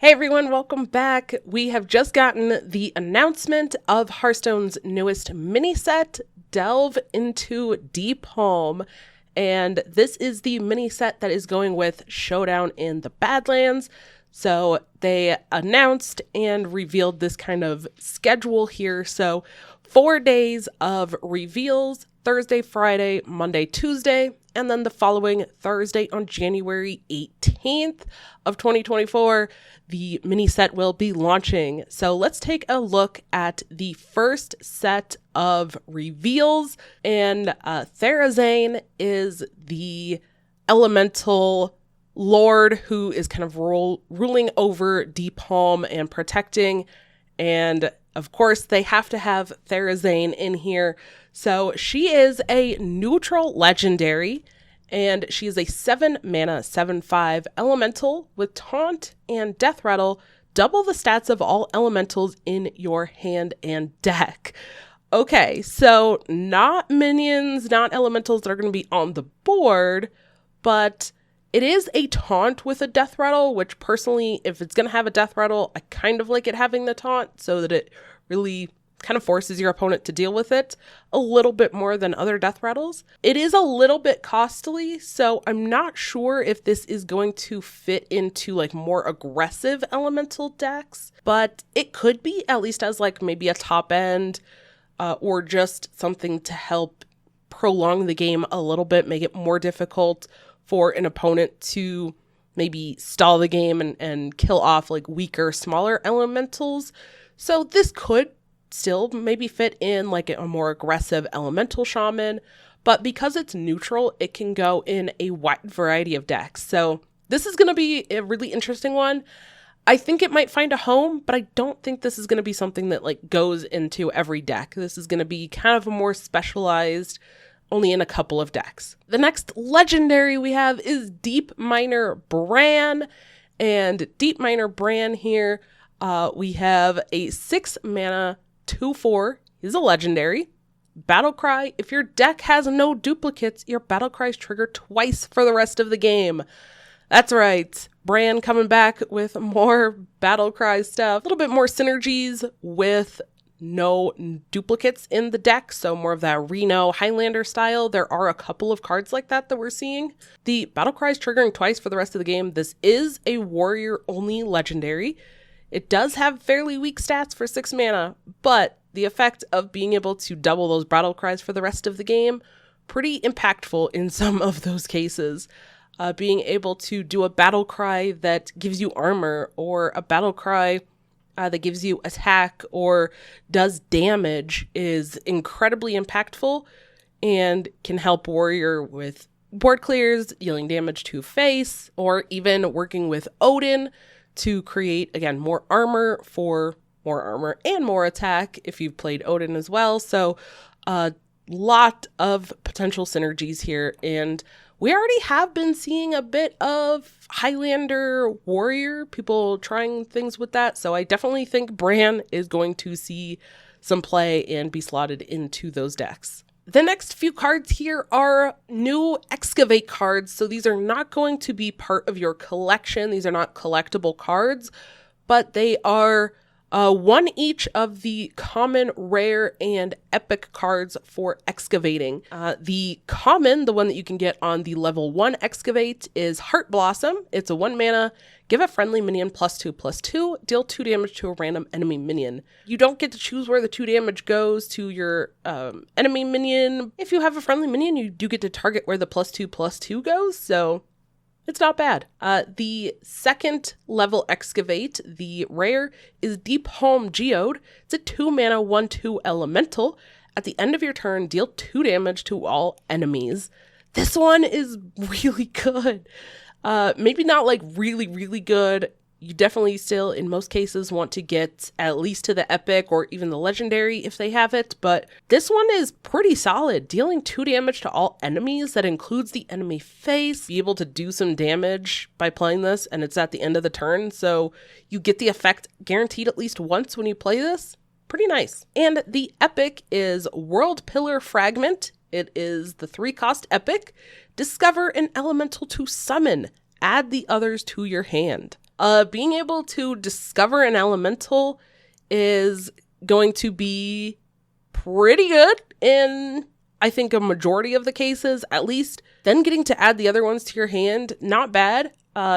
Hey everyone, welcome back. We have just gotten the announcement of Hearthstone's newest mini set, Delve into Deepholm. And this is the mini set that is going with Showdown in the Badlands. So they announced and revealed this kind of schedule here. So 4 days of reveals, Thursday, Friday, Monday, Tuesday, and then the following Thursday on January 18th of 2024, the mini set will be launching. So let's take a look at the first set of reveals. And Therazane is the elemental lord who is kind of ruling over Deepholm and protecting. And of course, they have to have Therazane in here. So she is a neutral legendary, and she is a 7 mana, 7/5 elemental with taunt and death rattle, double the stats of all elementals in your hand and deck. Okay, so not minions, not elementals that are going to be on the board, but it is a taunt with a death rattle, which personally, if it's going to have a death rattle, I kind of like it having the taunt so that it really kind of forces your opponent to deal with it a little bit more than other death rattles. It is a little bit costly, so I'm not sure if this is going to fit into like more aggressive elemental decks, but it could be, at least as like maybe a top end or just something to help prolong the game a little bit, make it more difficult for an opponent to maybe stall the game and kill off like weaker, smaller elementals. So this could still maybe fit in like a more aggressive elemental shaman, but because it's neutral, it can go in a wide variety of decks. So this is going to be a really interesting one. I think it might find a home, but I don't think this is going to be something that like goes into every deck. This is going to be kind of a more specialized, only in a couple of decks. The next legendary we have is Deepminer Brann, and Deepminer Brann here, we have a 6 mana, 2/4. He's a legendary. Battle cry. If your deck has no duplicates, your battle cries trigger twice for the rest of the game. That's right. Brann coming back with more battle cry stuff. A little bit more synergies with no duplicates in the deck, so more of that Reno Highlander style. There are a couple of cards like that we're seeing. The battle cries triggering twice for the rest of the game. This is a warrior only legendary. It does have fairly weak stats for 6 mana, but the effect of being able to double those battle cries for the rest of the game, pretty impactful in some of those cases. Being able to do a battle cry that gives you armor, or a battle cry that gives you attack or does damage is incredibly impactful and can help warrior with board clears, dealing damage to face, or even working with Odin to create, again, more armor for more armor and more attack if you've played Odin as well. So a lot of potential synergies here. And we already have been seeing a bit of Highlander warrior, people trying things with that. So I definitely think Brann is going to see some play and be slotted into those decks. The next few cards here are new Excavate cards. So these are not going to be part of your collection. These are not collectible cards, but they are one each of the common, rare, and epic cards for excavating. The common, the one that you can get on the level 1 Excavate, is Heartblossom. It's a 1 mana, give a friendly minion +2/+2, deal 2 damage to a random enemy minion. You don't get to choose where the 2 damage goes to your enemy minion. If you have a friendly minion, you do get to target where the +2/+2 goes, so it's not bad. The second level Excavate, the rare, is Deepholm Geode. It's a 2 mana, 1/2 elemental. At the end of your turn, deal 2 damage to all enemies. This one is really good. Maybe not like really, really good. You definitely still, in most cases, want to get at least to the epic or even the legendary if they have it, but this one is pretty solid. Dealing 2 damage to all enemies, that includes the enemy face. Be able to do some damage by playing this, and it's at the end of the turn, so you get the effect guaranteed at least once when you play this. Pretty nice. And the epic is World Pillar Fragment. It is the 3-cost epic. Discover an elemental to summon. Add the others to your hand. Being able to discover an elemental is going to be pretty good in, I think, a majority of the cases, at least. Then getting to add the other ones to your hand, not bad.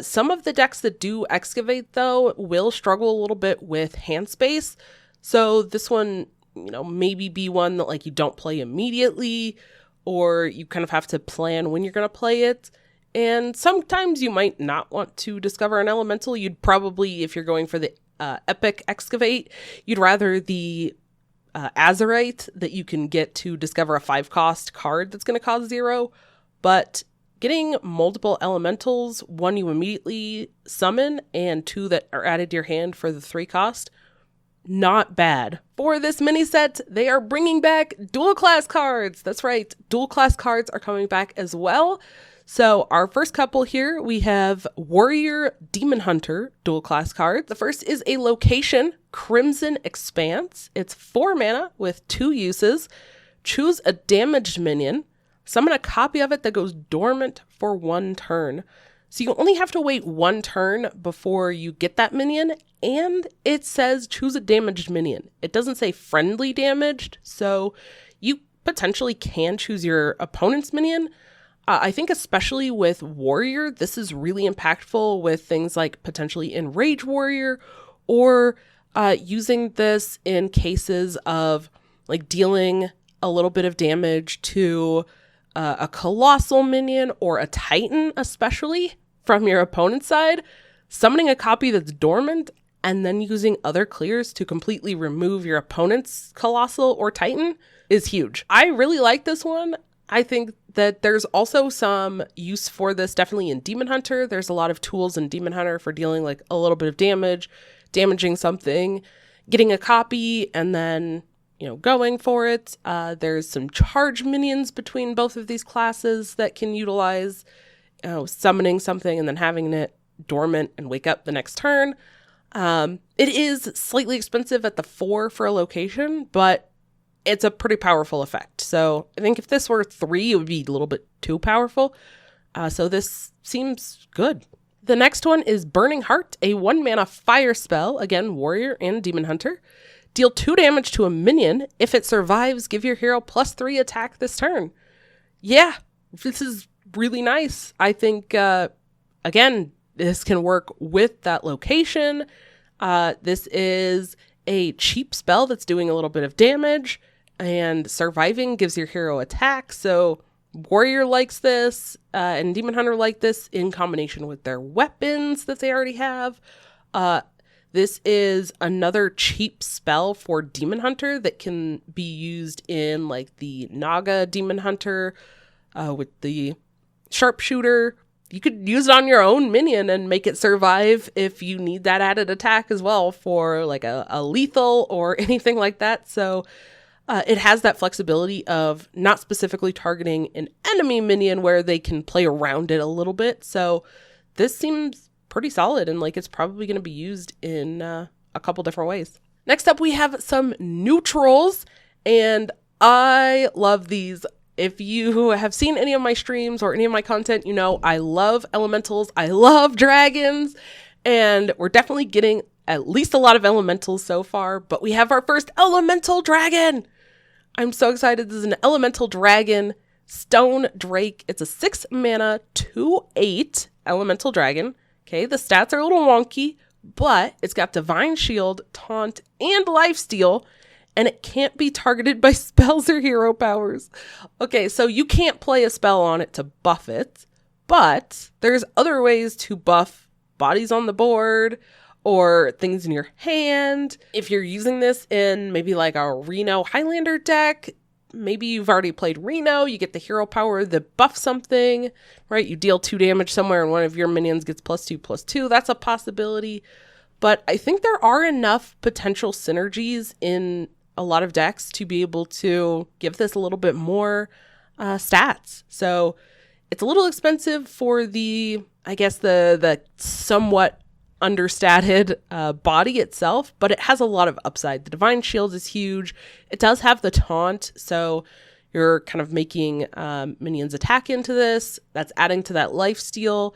Some of the decks that do Excavate, though, will struggle a little bit with hand space. So this one, maybe be one that like you don't play immediately, or you kind of have to plan when you're going to play it. And sometimes you might not want to discover an elemental. You'd probably, if you're going for the epic Excavate, you'd rather the Azurite that you can get to discover a 5-cost card that's going to cost 0. But getting multiple elementals, one you immediately summon, and 2 that are added to your hand for the 3-cost, not bad. For this mini set, they are bringing back dual class cards. That's right, dual class cards are coming back as well. So our first couple here, we have Warrior Demon Hunter dual class card. The first is a location, Crimson Expanse. It's 4 mana with 2 uses. Choose a damaged minion. Summon a copy of it that goes dormant for 1 turn. So you only have to wait 1 turn before you get that minion, and it says choose a damaged minion. It doesn't say friendly damaged, so you potentially can choose your opponent's minion. I think especially with Warrior, this is really impactful with things like potentially Enrage Warrior, or using this in cases of like dealing a little bit of damage to a Colossal minion or a Titan, especially from your opponent's side. Summoning a copy that's dormant and then using other clears to completely remove your opponent's Colossal or Titan is huge. I really like this one. I think that there's also some use for this definitely in Demon Hunter. There's a lot of tools in Demon Hunter for dealing like a little bit of damage, damaging something, getting a copy, and then, going for it. There's some charge minions between both of these classes that can utilize summoning something and then having it dormant and wake up the next turn. It is slightly expensive at the 4 for a location, but it's a pretty powerful effect. So I think if this were 3, it would be a little bit too powerful. So this seems good. The next one is Burning Heart, a 1-mana fire spell. Again, Warrior and Demon Hunter. Deal 2 damage to a minion. If it survives, give your hero +3 attack this turn. Yeah, this is really nice. I think, again, this can work with that location. This is a cheap spell that's doing a little bit of damage, and surviving gives your hero attack. So Warrior likes this, and Demon Hunter like this in combination with their weapons that they already have. This is another cheap spell for Demon Hunter that can be used in like the Naga Demon Hunter with the Sharpshooter. You could use it on your own minion and make it survive if you need that added attack as well for like a lethal or anything like that. So it has that flexibility of not specifically targeting an enemy minion where they can play around it a little bit. So this seems pretty solid, and like it's probably going to be used in a couple different ways. Next up, we have some neutrals, and I love these. If you have seen any of my streams or any of my content, I love elementals. I love dragons, and we're definitely getting at least a lot of elementals so far, but we have our first elemental dragon. I'm so excited. This is an elemental dragon, Stone Drake. It's a 6-mana, 2/8 elemental dragon. Okay, the stats are a little wonky, but it's got Divine Shield, Taunt, and Lifesteal, and it can't be targeted by spells or hero powers. Okay, so you can't play a spell on it to buff it, but there's other ways to buff bodies on the board or things in your hand. If you're using this in maybe like a Reno Highlander deck, maybe you've already played Reno, you get the hero power that buffs something, right? You deal 2 damage somewhere and one of your minions gets +2/+2. That's a possibility. But I think there are enough potential synergies in a lot of decks to be able to give this a little bit more stats. So it's a little expensive for the somewhat understated body itself, but it has a lot of upside. The Divine Shield is huge. It does have the taunt, so you're kind of making minions attack into this. That's adding to that lifesteal,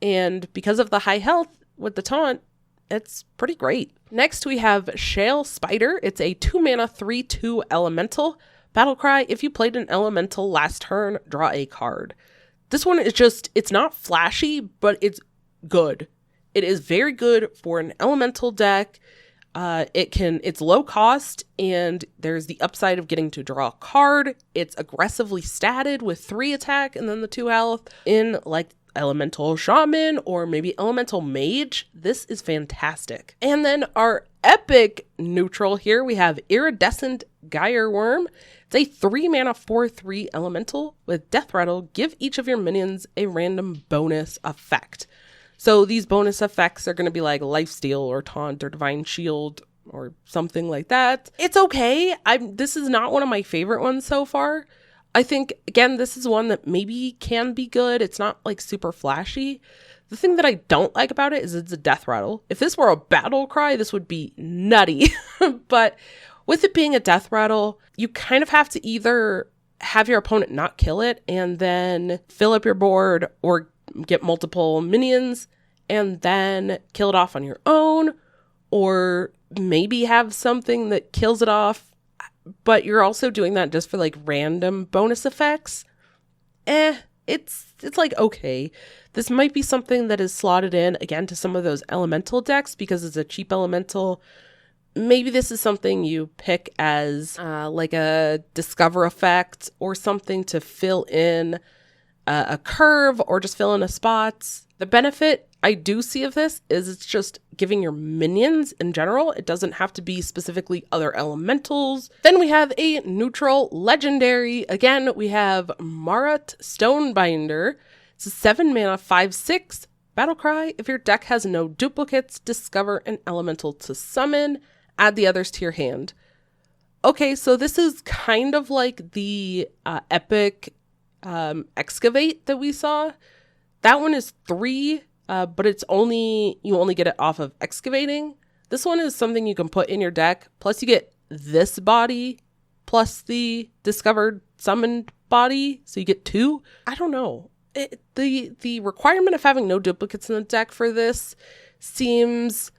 and because of the high health, with the taunt, it's pretty great. Next, we have Shale Spider. It's a 2-mana 3/2 elemental. Battlecry, if you played an elemental last turn, draw a card. This one is just, it's not flashy, but it's good. It is very good for an elemental deck. It's low cost, and there's the upside of getting to draw a card. It's aggressively statted with 3 attack and then the 2 health in like Elemental Shaman or maybe Elemental Mage. This is fantastic. And then our epic neutral here, we have Iridescent Gyreworm. It's a 3-mana 4/3 elemental with Death Rattle. Give each of your minions a random bonus effect. So these bonus effects are going to be like Lifesteal or Taunt or Divine Shield or something like that. It's okay. This is not one of my favorite ones so far. I think, again, this is one that maybe can be good. It's not like super flashy. The thing that I don't like about it is it's a Death Rattle. If this were a battle cry, this would be nutty. But with it being a Death Rattle, you kind of have to either have your opponent not kill it and then fill up your board, or get multiple minions and then kill it off on your own, or maybe have something that kills it off, but you're also doing that just for like random bonus effects. It's like, okay, this might be something that is slotted in again to some of those elemental decks because it's a cheap elemental. Maybe this is something you pick as like a discover effect or something to fill in a curve or just fill in a spot. The benefit I do see of this is it's just giving your minions in general. It doesn't have to be specifically other elementals. Then we have a neutral legendary. Again, we have Maruut Stonebinder. It's a 7-mana 5/6 battlecry. If your deck has no duplicates, discover an elemental to summon. Add the others to your hand. Okay, so this is kind of like the epic Excavate that we saw. That one is 3, but you only get it off of excavating. This one is something you can put in your deck, plus you get this body, plus the discovered summoned body, so you get 2. I don't know. The requirement of having no duplicates in the deck for this seems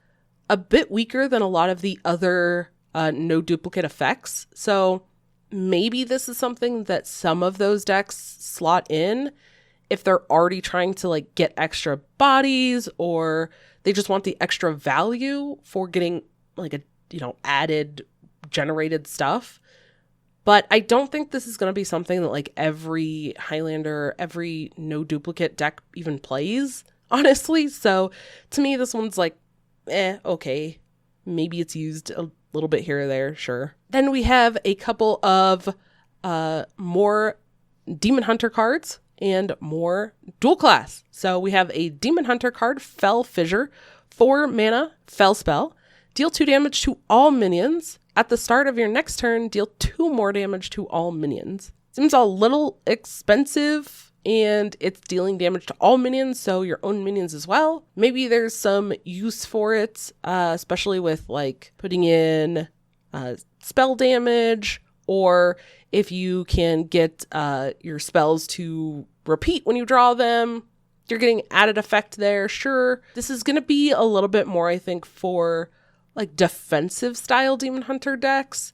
a bit weaker than a lot of the other no duplicate effects. So maybe this is something that some of those decks slot in if they're already trying to like get extra bodies, or they just want the extra value for getting like added generated stuff. But I don't think this is going to be something that like every Highlander, every no duplicate deck even plays, honestly. So to me, this one's like, okay, maybe it's used a little bit here or there, sure. Then we have a couple of more Demon Hunter cards and more dual class. So we have a Demon Hunter card, Fell Fissure, 4-mana Fell spell. Deal 2 damage to all minions. At the start of your next turn, deal 2 more damage to all minions. Seems a little expensive, and it's dealing damage to all minions, so your own minions as well. Maybe there's some use for it, especially with like putting in spell damage, or if you can get your spells to repeat when you draw them, you're getting added effect there, sure. This is going to be a little bit more, I think, for like defensive style Demon Hunter decks,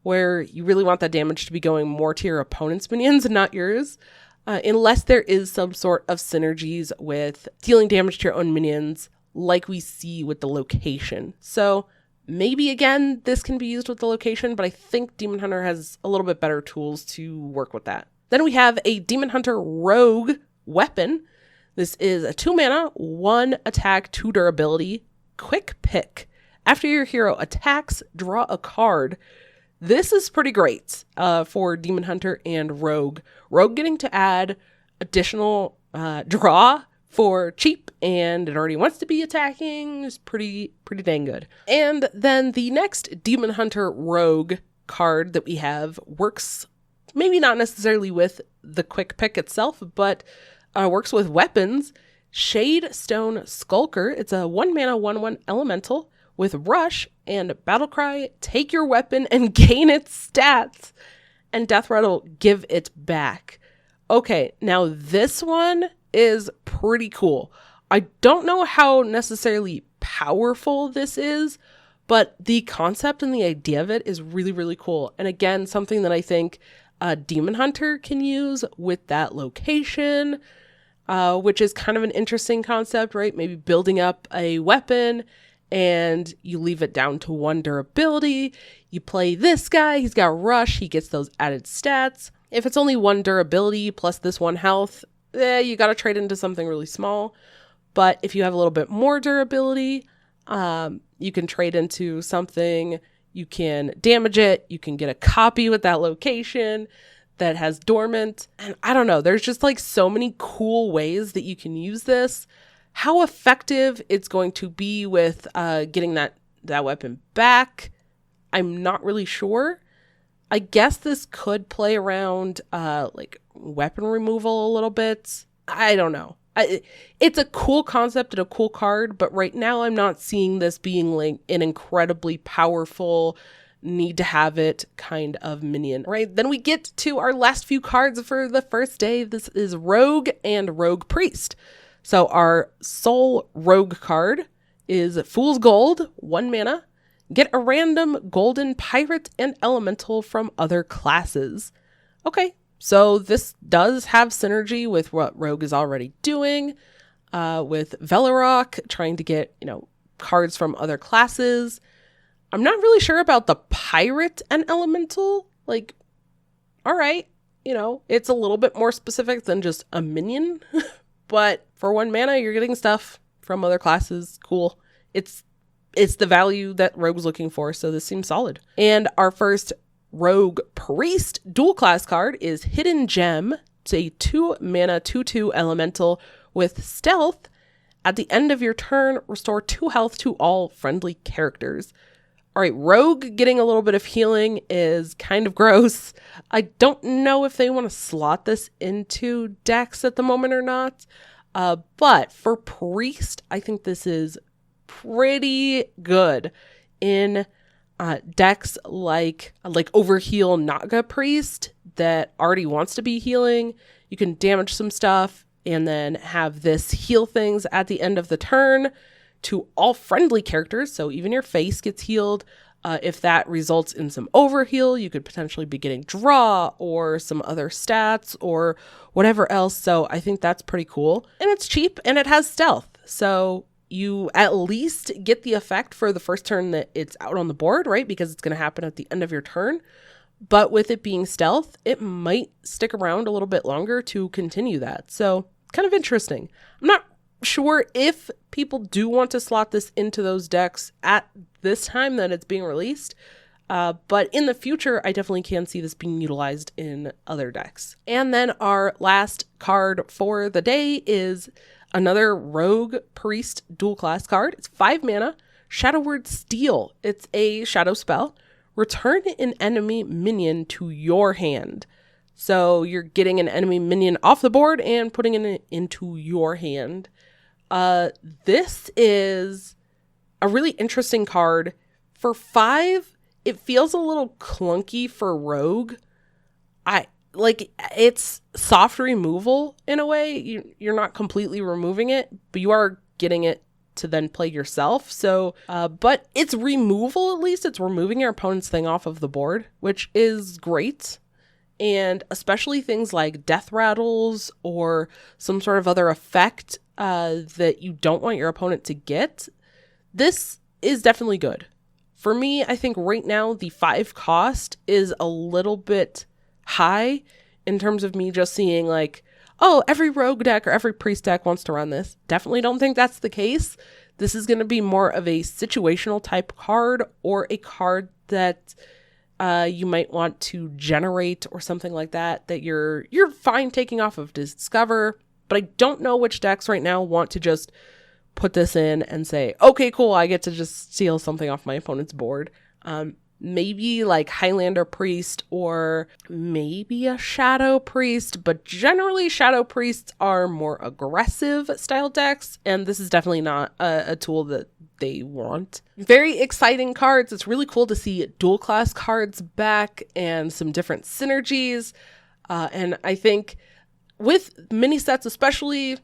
where you really want that damage to be going more to your opponent's minions and not yours. Unless there is some sort of synergies with dealing damage to your own minions, like we see with the location. So maybe, again, this can be used with the location, but I think Demon Hunter has a little bit better tools to work with that. Then we have a Demon Hunter Rogue weapon. This is a 2-mana, 1 attack, 2 durability, quick pick. After your hero attacks, draw a card. This is pretty great for Demon Hunter and Rogue. Rogue getting to add additional draw for cheap, and it already wants to be attacking, is pretty dang good. And then the next Demon Hunter Rogue card that we have works maybe not necessarily with the quick pick itself, but works with weapons. Shadestone Skulker. It's a 1-mana 1/1 elemental with Rush and Battlecry. Take your weapon and gain its stats, and Death Rattle, give it back. Okay, now this one is pretty cool. I don't know how necessarily powerful this is, but the concept and the idea of it is really, really cool. And again, something that I think a Demon Hunter can use with that location, which is kind of an interesting concept, right? Maybe building up a weapon and you leave it down to 1 durability. You play this guy, he's got rush, he gets those added stats. If it's only 1 durability plus this 1 health, you got to trade into something really small. But if you have a little bit more durability, you can trade into something, you can damage it, you can get a copy with that location that has dormant. And I don't know, there's just like so many cool ways that you can use this. How effective it's going to be with getting that weapon back, I'm not really sure. I guess this could play around like weapon removal a little bit. I don't know. It's a cool concept and a cool card, but right now I'm not seeing this being like an incredibly powerful, need to have it kind of minion, right? Then we get to our last few cards for the first day. This is Rogue and Rogue Priest. So our Soul Rogue card is Fool's Gold, 1 mana. Get a random golden pirate and elemental from other classes. Okay, so this does have synergy with what Rogue is already doing, with Velorok trying to get, cards from other classes. I'm not really sure about the pirate and elemental. Like, all right, it's a little bit more specific than just a minion. But for 1 mana, you're getting stuff from other classes. Cool. It's the value that Rogue's looking for, so this seems solid. And our first Rogue Priest dual class card is Hidden Gem. It's a 2 mana 2/2 elemental with stealth. At the end of your turn, restore 2 health to all friendly characters. All right, Rogue getting a little bit of healing is kind of gross. I don't know if they want to slot this into decks at the moment or not. But for Priest, I think this is pretty good in decks like Overheal Naga Priest that already wants to be healing. You can damage some stuff and then have this heal things at the end of the turn to all friendly characters. So even your face gets healed. If that results in some overheal, you could potentially be getting draw or some other stats or whatever else. So I think that's pretty cool. And it's cheap and it has stealth. So you at least get the effect for the first turn that it's out on the board, right? Because it's going to happen at the end of your turn. But with it being stealth, it might stick around a little bit longer to continue that. So kind of interesting. I'm not sure if people do want to slot this into those decks at this time that it's being released. But in the future, I definitely can see this being utilized in other decks. And then our last card for the day is another Rogue Priest dual class card. It's 5 mana, Shadowward Steel. It's a shadow spell. Return an enemy minion to your hand. So you're getting an enemy minion off the board and putting it into your hand. This is a really interesting card. For 5, it feels a little clunky for Rogue. It's soft removal in a way. You're not completely removing it, but you are getting it to then play yourself. So, but it's removal, at least it's removing your opponent's thing off of the board, which is great. And especially things like death rattles or some sort of other effect that you don't want your opponent to get. This is definitely good. For me, I think right now the 5 cost is a little bit high in terms of me just seeing like, oh, every rogue deck or every priest deck wants to run this. Definitely don't think that's the case. This is going to be more of a situational type card or a card that you might want to generate or something like that you're fine taking off of Discover. But I don't know which decks right now want to just put this in and say, okay, cool, I get to just steal something off my opponent's board. Maybe like Highlander Priest or maybe a Shadow Priest, but generally Shadow Priests are more aggressive style decks, and this is definitely not a tool that they want. Very exciting cards. It's really cool to see dual class cards back and some different synergies. And I think with mini sets especially,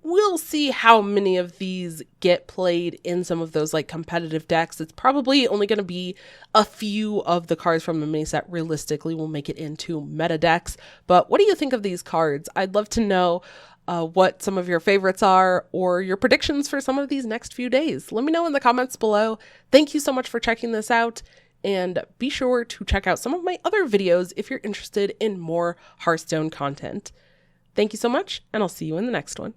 we'll see how many of these get played in some of those like competitive decks. It's probably only going to be a few of the cards from the mini set realistically will make it into meta decks. But what do you think of these cards? I'd love to know what some of your favorites are or your predictions for some of these next few days. Let me know in the comments below. Thank you so much for checking this out, and be sure to check out some of my other videos if you're interested in more Hearthstone content. Thank you so much, and I'll see you in the next one.